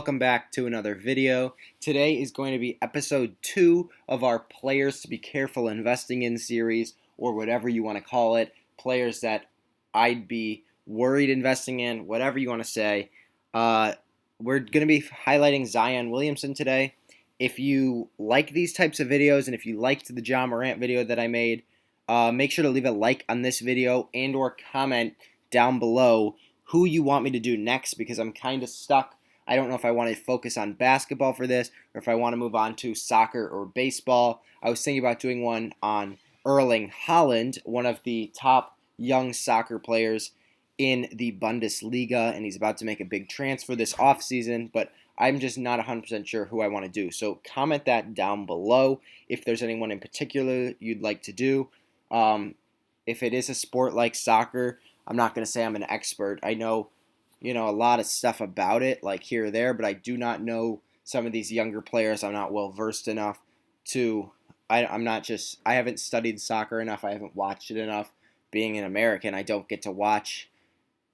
Welcome back to another video. Today is going to be episode 2 of our Players to Be Careful Investing In series, or whatever you want to call it. Players that I'd be worried investing in, whatever you want to say. We're going to be highlighting Zion Williamson today. If you like these types of videos, and if you liked the John Morant video that I made, make sure to leave a like on this video and or comment down below who you want me to do next, because I'm kind of stuck. I don't know if I want to focus on basketball for this or if I want to move on to soccer or baseball. I was thinking about doing one on Erling Haaland, one of the top young soccer players in the Bundesliga, and he's about to make a big transfer this offseason, but I'm just not 100% sure who I want to do. So comment that down below if there's anyone in particular you'd like to do. If it is a sport like soccer, I'm not going to say I'm an expert. I know a lot of stuff about it, like here or there, but I do not know some of these younger players. I'm not well versed enough to. I haven't studied soccer enough. I haven't watched it enough. Being an American, I don't get to watch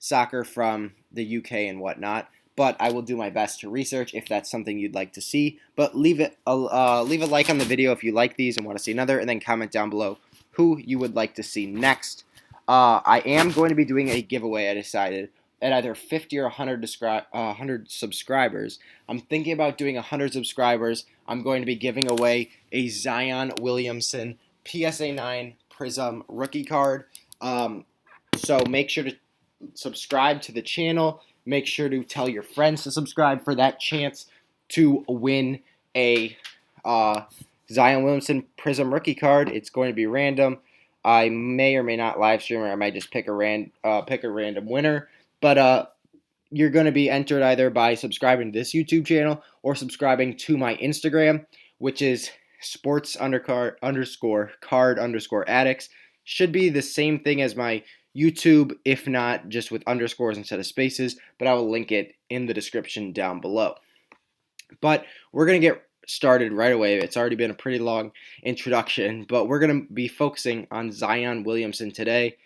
soccer from the UK and whatnot. But I will do my best to research if that's something you'd like to see. But leave a like on the video if you like these and want to see another, and then comment down below who you would like to see next. I am going to be doing a giveaway, I decided, at either 50 or 100 subscribers. I'm thinking about doing 100 subscribers. I'm going to be giving away a Zion Williamson PSA 9 Prism rookie card. So make sure to subscribe to the channel. Make sure to tell your friends to subscribe for that chance to win a Zion Williamson Prism rookie card. It's going to be random. I may or may not live stream, or I might just pick a random winner. But you're going to be entered either by subscribing to this YouTube channel or subscribing to my Instagram, which is sports_card_addicts. Should be the same thing as my YouTube, if not just with underscores instead of spaces, but I will link it in the description down below. But we're going to get started right away. It's already been a pretty long introduction, but we're going to be focusing on Zion Williamson today.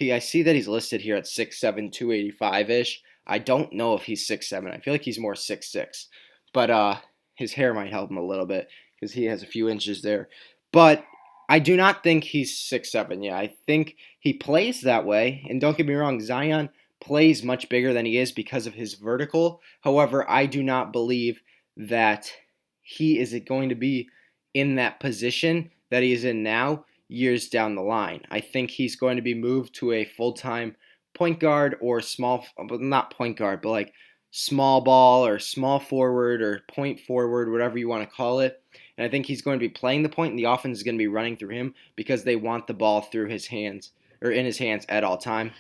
I see that he's listed here at 6'7", 285-ish. I don't know if he's 6'7". I feel like he's more 6'6". But his hair might help him a little bit because he has a few inches there. But I do not think he's 6'7". Yeah, I think he plays that way. And don't get me wrong, Zion plays much bigger than he is because of his vertical. However, I do not believe that he is going to be in that position that he is in now years down the line. I think he's going to be moved to a full-time point guard or not point guard, but like small ball or small forward or point forward, whatever you want to call it. And I think he's going to be playing the point, and the offense is going to be running through him because they want the ball through his hands or in his hands at all time.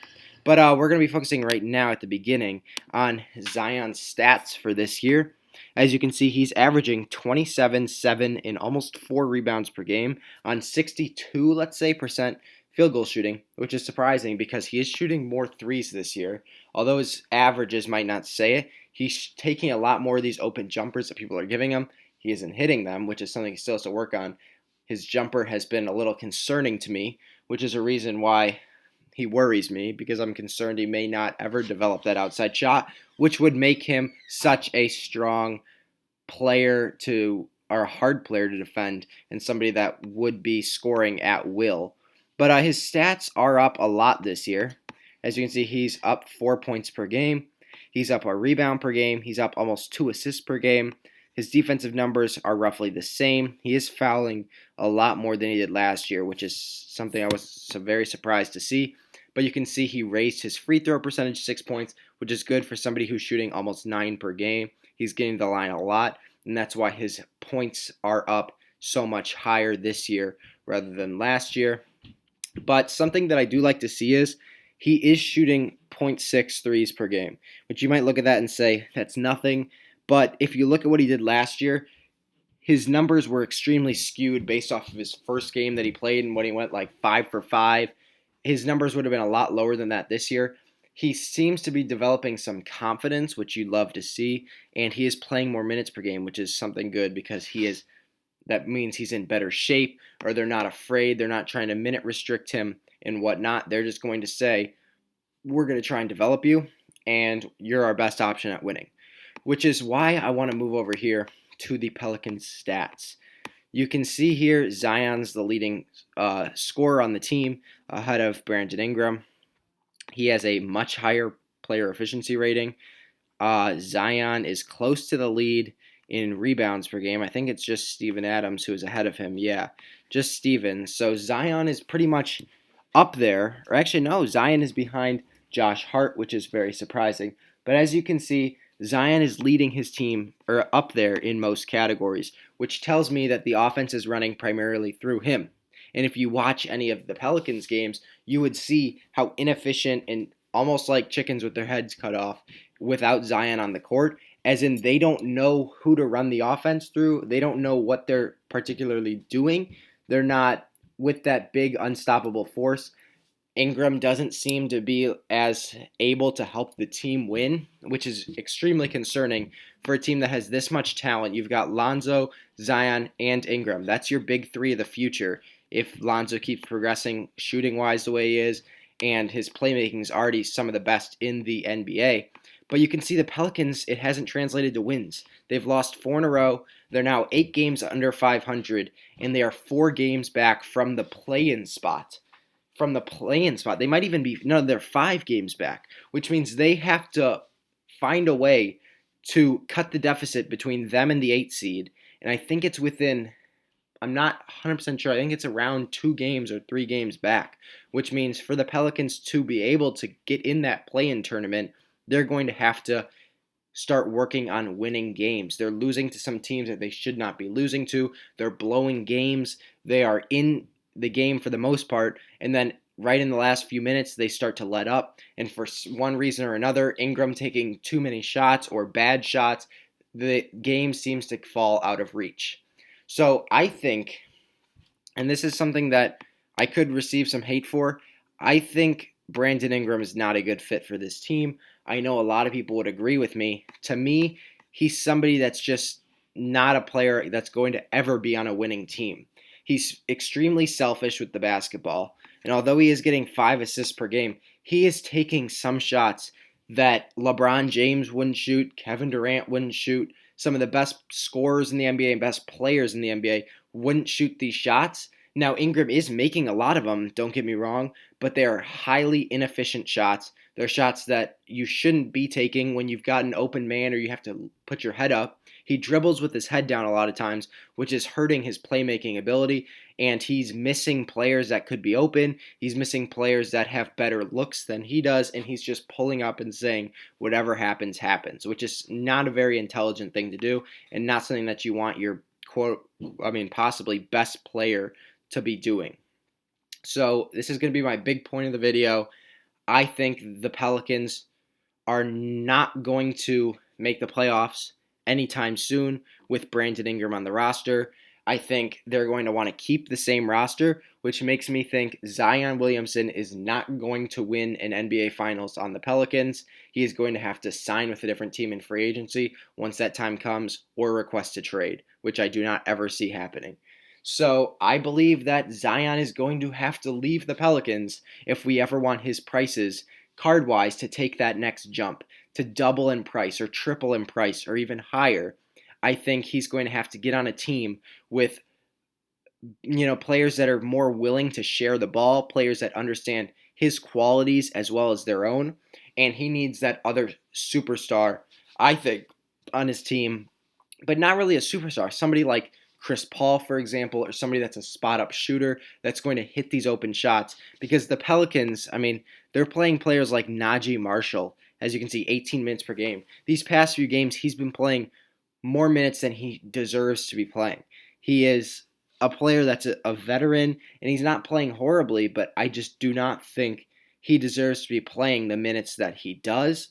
But we're going to be focusing right now at the beginning on Zion's stats for this year. As you can see, he's averaging 27, 7, and almost 4 rebounds per game on 62, let's say, percent field goal shooting, which is surprising because he is shooting more threes this year. Although his averages might not say it, he's taking a lot more of these open jumpers that people are giving him. He isn't hitting them, which is something he still has to work on. His jumper has been a little concerning to me, which is a reason why he worries me, because I'm concerned he may not ever develop that outside shot, which would make him such a strong player or a hard player to defend, and somebody that would be scoring at will. But his stats are up a lot this year. As you can see, he's up 4 points per game. He's up a rebound per game. He's up almost 2 assists per game. His defensive numbers are roughly the same. He is fouling a lot more than he did last year, which is something I was very surprised to see. But you can see he raised his free throw percentage 6 points, which is good for somebody who's shooting almost 9 per game. He's getting the line a lot, and that's why his points are up so much higher this year rather than last year. But something that I do like to see is he is shooting 0.6 threes per game, which you might look at that and say, that's nothing. But if you look at what he did last year, his numbers were extremely skewed based off of his first game that he played, and when he went like 5 for 5. His numbers would have been a lot lower than that this year. He seems to be developing some confidence, which you'd love to see, and he is playing more minutes per game, which is something good because that means he's in better shape, or they're not afraid. They're not trying to minute restrict him and whatnot. They're just going to say, we're going to try and develop you, and you're our best option at winning. which is why I want to move over here to the Pelicans stats. You can see here Zion's the leading scorer on the team ahead of Brandon Ingram. He has a much higher player efficiency rating. Zion is close to the lead in rebounds per game. I think it's just Steven Adams who is ahead of him. Yeah, just Steven. So Zion is pretty much up there. Or actually, no, Zion is behind Josh Hart, which is very surprising. But as you can see, Zion is leading his team or up there in most categories, which tells me that the offense is running primarily through him. And if you watch any of the Pelicans games, you would see how inefficient and almost like chickens with their heads cut off without Zion on the court, as in they don't know who to run the offense through. They don't know what they're particularly doing. They're not with that big unstoppable force. Ingram doesn't seem to be as able to help the team win, which is extremely concerning for a team that has this much talent. You've got Lonzo, Zion, and Ingram. That's your big three of the future if Lonzo keeps progressing shooting-wise the way he is, and his playmaking is already some of the best in the NBA. But you can see the Pelicans, it hasn't translated to wins. They've lost 4 in a row. They're now 8 games under 500, and they are 4 games back from the play-in spot. They might even be, no, they're 5 games back, which means they have to find a way to cut the deficit between them and the 8 seed. And I think it's within, I'm not 100% sure, I think it's around 2 games or 3 games back, which means for the Pelicans to be able to get in that play-in tournament, they're going to have to start working on winning games. They're losing to some teams that they should not be losing to. They're blowing games. They are in the game for the most part, and then right in the last few minutes they start to let up, and for one reason or another, Ingram taking too many shots or bad shots, the game seems to fall out of reach. So I think, and this is something that I could receive some hate for, I think Brandon Ingram is not a good fit for this team. I know a lot of people would agree with me. To me, he's somebody that's just not a player that's going to ever be on a winning team. He's extremely selfish with the basketball, and although he is getting 5 assists per game, he is taking some shots that LeBron James wouldn't shoot, Kevin Durant wouldn't shoot, some of the best scorers in the NBA and best players in the NBA wouldn't shoot these shots. Now, Ingram is making a lot of them, don't get me wrong, but they are highly inefficient shots. They're shots that you shouldn't be taking when you've got an open man or you have to put your head up. He dribbles with his head down a lot of times, which is hurting his playmaking ability, and he's missing players that could be open. He's missing players that have better looks than he does, and he's just pulling up and saying, whatever happens, happens, which is not a very intelligent thing to do and not something that you want your, possibly best player to be doing. So this is going to be my big point of the video. I think the Pelicans are not going to make the playoffs anytime soon with Brandon Ingram on the roster. I think they're going to want to keep the same roster, which makes me think Zion Williamson is not going to win an NBA Finals on the Pelicans. He is going to have to sign with a different team in free agency once that time comes, or request a trade, which I do not ever see happening. So I believe that Zion is going to have to leave the Pelicans if we ever want his prices card-wise to take that next jump, to double in price or triple in price or even higher. I think he's going to have to get on a team with, players that are more willing to share the ball, players that understand his qualities as well as their own, and he needs that other superstar, I think, on his team, but not really a superstar, somebody like Chris Paul, for example, or somebody that's a spot-up shooter that's going to hit these open shots. Because the Pelicans, they're playing players like Najee Marshall, as you can see, 18 minutes per game. These past few games, he's been playing more minutes than he deserves to be playing. He is a player that's a veteran, and he's not playing horribly, but I just do not think he deserves to be playing the minutes that he does.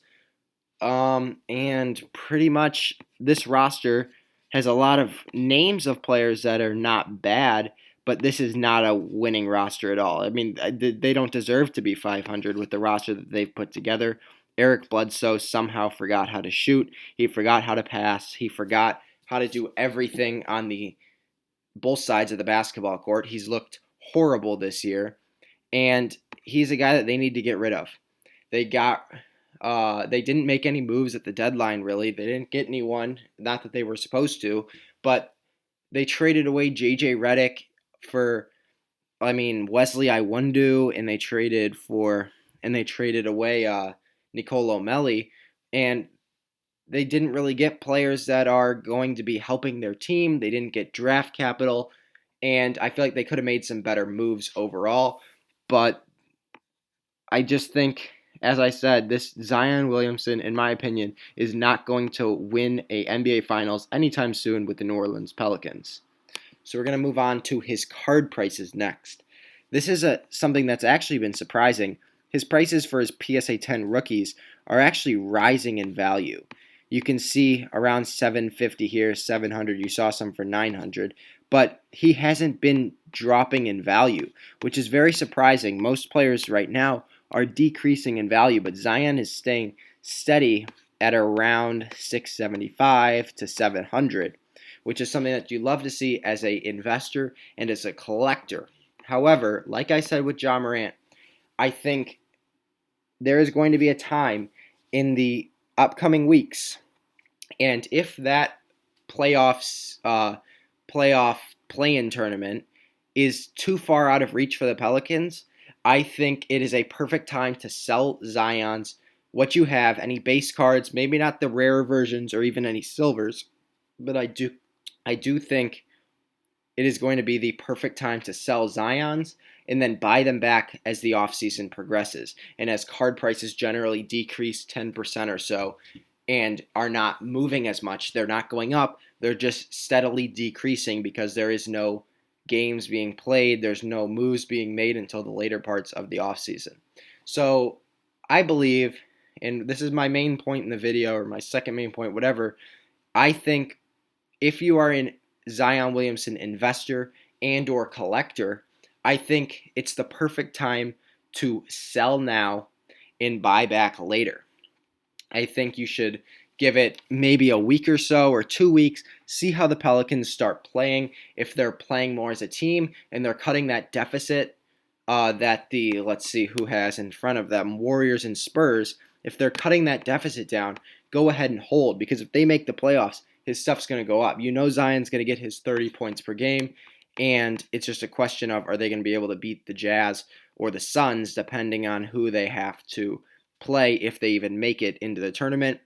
And pretty much this roster has a lot of names of players that are not bad, but this is not a winning roster at all. They don't deserve to be 500 with the roster that they've put together. Eric Bledsoe somehow forgot how to shoot. He forgot how to pass. He forgot how to do everything on both sides of the basketball court. He's looked horrible this year, and he's a guy that they need to get rid of. They got They didn't make any moves at the deadline, really. They didn't get anyone, not that they were supposed to, but they traded away J.J. Redick for, Wesley Iwundu, and they traded away Nicolo Melli, and they didn't really get players that are going to be helping their team. They didn't get draft capital, and I feel like they could have made some better moves overall. But I just think, as I said, this Zion Williamson, in my opinion, is not going to win a NBA Finals anytime soon with the New Orleans Pelicans. So we're going to move on to his card prices next. This is something that's actually been surprising. His prices for his PSA 10 rookies are actually rising in value. You can see around 750 here, 700. You saw some for 900, but he hasn't been dropping in value, which is very surprising. Most players right now are decreasing in value, but Zion is staying steady at around 675 to 700, which is something that you love to see as an investor and as a collector. However, like I said with Ja Morant, I think there is going to be a time in the upcoming weeks, and if that playoff play-in tournament is too far out of reach for the Pelicans, I think it is a perfect time to sell Zion's what you have, any base cards, maybe not the rare versions or even any silvers, but I do think it is going to be the perfect time to sell Zion's and then buy them back as the offseason progresses and as card prices generally decrease 10% or so and are not moving as much. They're not going up. They're just steadily decreasing because there is no games being played. There's no moves being made until the later parts of the offseason. So I believe, and this is my main point in the video or my second main point, whatever, I think if you are an Zion Williamson investor and or collector, I think it's the perfect time to sell now and buy back later. I think you should give it maybe a week or so or 2 weeks, see how the Pelicans start playing. If they're playing more as a team and they're cutting that deficit let's see who has in front of them, Warriors and Spurs, if they're cutting that deficit down, go ahead and hold, because if they make the playoffs, his stuff's going to go up. You know Zion's going to get his 30 points per game, and it's just a question of, are they going to be able to beat the Jazz or the Suns, depending on who they have to play if they even make it into the tournament.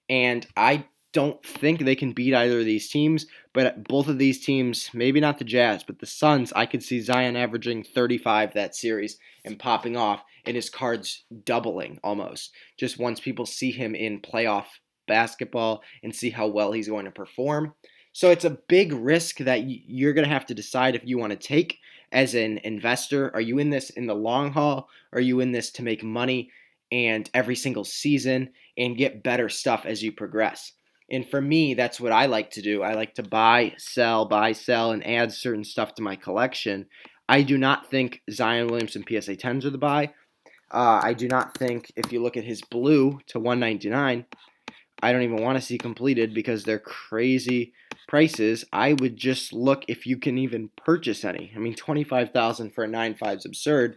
And I don't think they can beat either of these teams, but both of these teams, maybe not the Jazz, but the Suns, I could see Zion averaging 35 that series and popping off, and his cards doubling almost, just once people see him in playoff basketball and see how well he's going to perform. So it's a big risk that you're going to have to decide if you want to take as an investor. Are you in this in the long haul? Or are you in this to make money and every single season and get better stuff as you progress? And for me, that's what I like to do. I like to buy, sell, and add certain stuff to my collection. I do not think Zion Williamson PSA 10s are the buy. I do not think, if you look at his blue to 199, I don't even want to see completed because they're crazy prices. I would just look if you can even purchase any. I mean, $25,000 for a 9.5 is absurd,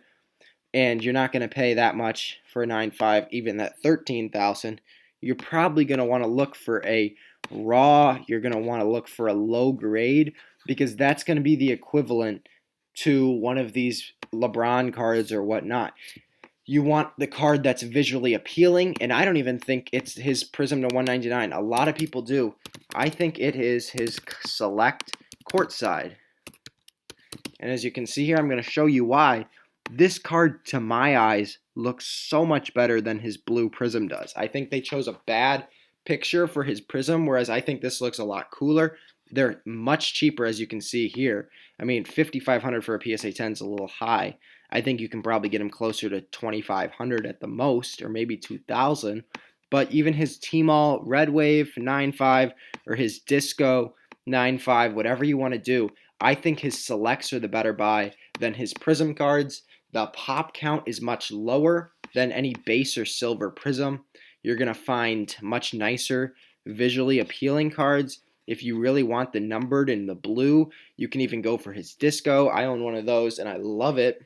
and you're not going to pay that much for a 9.5, even at $13,000. You're probably going to want to look for a raw. You're going to want to look for a low grade, because that's going to be the equivalent to one of these LeBron cards or whatnot. You want the card that's visually appealing, and I don't even think it's his Prism to 199. A lot of people do. I think it is his Select Courtside. And as you can see here, I'm going to show you why. This card, to my eyes, looks so much better than his blue Prism does. I think they chose a bad picture for his Prism, whereas I think this looks a lot cooler. They're much cheaper, as you can see here. I mean, $5,500 for a PSA 10 is a little high. I think you can probably get him closer to $2,500 at the most, or maybe $2,000. But even his T-Mall Red Wave 9.5 or his Disco 9.5, whatever you want to do, I think his selects are the better buy than his Prism cards. The pop count is much lower than any base or silver Prism. You're going to find much nicer, visually appealing cards. If you really want the numbered and the blue, you can even go for his Disco. I own one of those and I love it.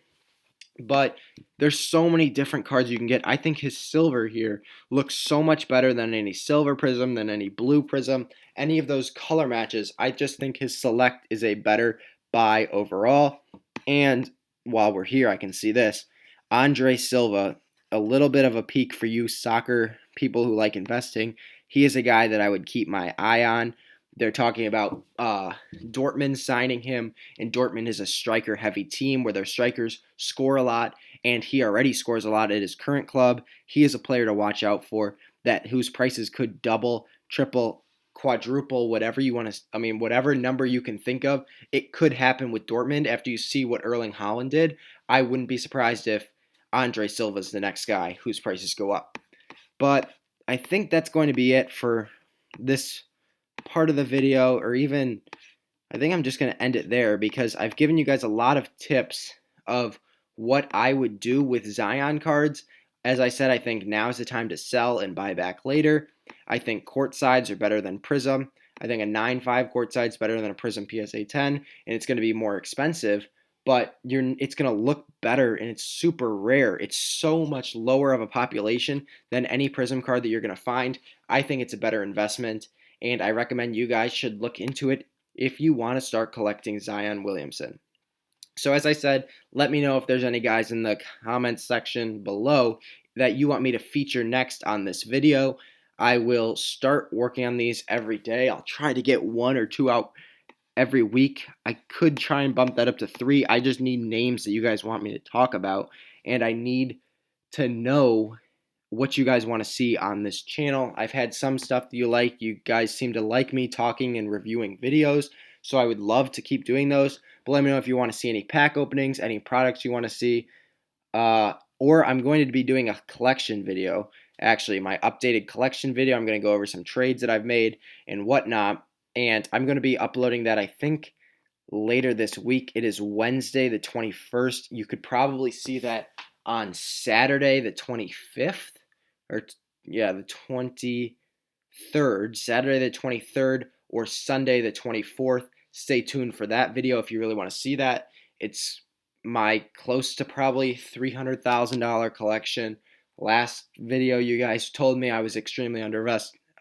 But there's so many different cards you can get. I think his silver here looks so much better than any silver prism, than any blue prism, any of those color matches. I just think his select is a better buy overall. And while we're here, I can see this. Andre Silva, a little bit of a peak for you soccer people who like investing. He is a guy that I would keep my eye on. They're talking about Dortmund signing him, and Dortmund is a striker-heavy team where their strikers score a lot, and he already scores a lot at his current club. He is a player to watch out for, that whose prices could double, triple, quadruple, whatever you want to. I mean, whatever number you can think of, it could happen with Dortmund after you see what Erling Haaland did. I wouldn't be surprised if Andre Silva is the next guy whose prices go up. But I think that's going to be it for this part of the video, or even I think I'm just going to end it there because I've given you guys a lot of tips of what I would do with Zion cards. As I said, I think now is the time to sell and buy back later. I think court sides are better than Prism. I think a 9.5 court side is better than a Prism PSA 10, and it's going to be more expensive, but it's going to look better, and it's super rare. It's so much lower of a population than any Prism card that you're going to find. I think it's a better investment, and I recommend you guys should look into it if you want to start collecting Zion Williamson. So as I said, let me know if there's any guys in the comments section below that you want me to feature next on this video. I will start working on these every day. I'll try to get 1 or 2 out every week. I could try and bump that up to 3. I just need names that you guys want me to talk about, and I need to know what you guys want to see on this channel. I've had some stuff that you like. You guys seem to like me talking and reviewing videos, so I would love to keep doing those. But let me know if you want to see any pack openings, any products you want to see, or I'm going to be doing a collection video. Actually, my updated collection video. I'm going to go over some trades that I've made and whatnot, and I'm going to be uploading that, I think, later this week. It is Wednesday the 21st. You could probably see that on Saturday the 25th, or yeah, the 23rd, Saturday the 23rd, or Sunday the 24th. Stay tuned for that video if you really want to see that. It's my close to probably $300,000 collection. Last video you guys told me I was extremely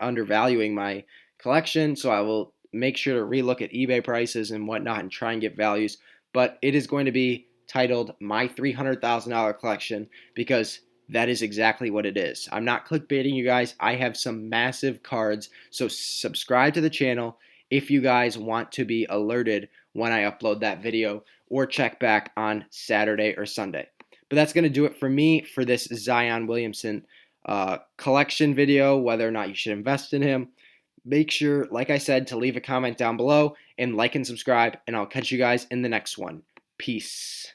undervaluing my collection, so I will make sure to relook at eBay prices and whatnot and try and get values. But it is going to be titled My $300,000 Collection because that is exactly what it is. I'm not clickbaiting you guys. I have some massive cards, so subscribe to the channel if you guys want to be alerted when I upload that video, or check back on Saturday or Sunday. But that's going to do it for me for this Zion Williamson collection video, whether or not you should invest in him. Make sure, like I said, to leave a comment down below and like and subscribe, and I'll catch you guys in the next one. Peace.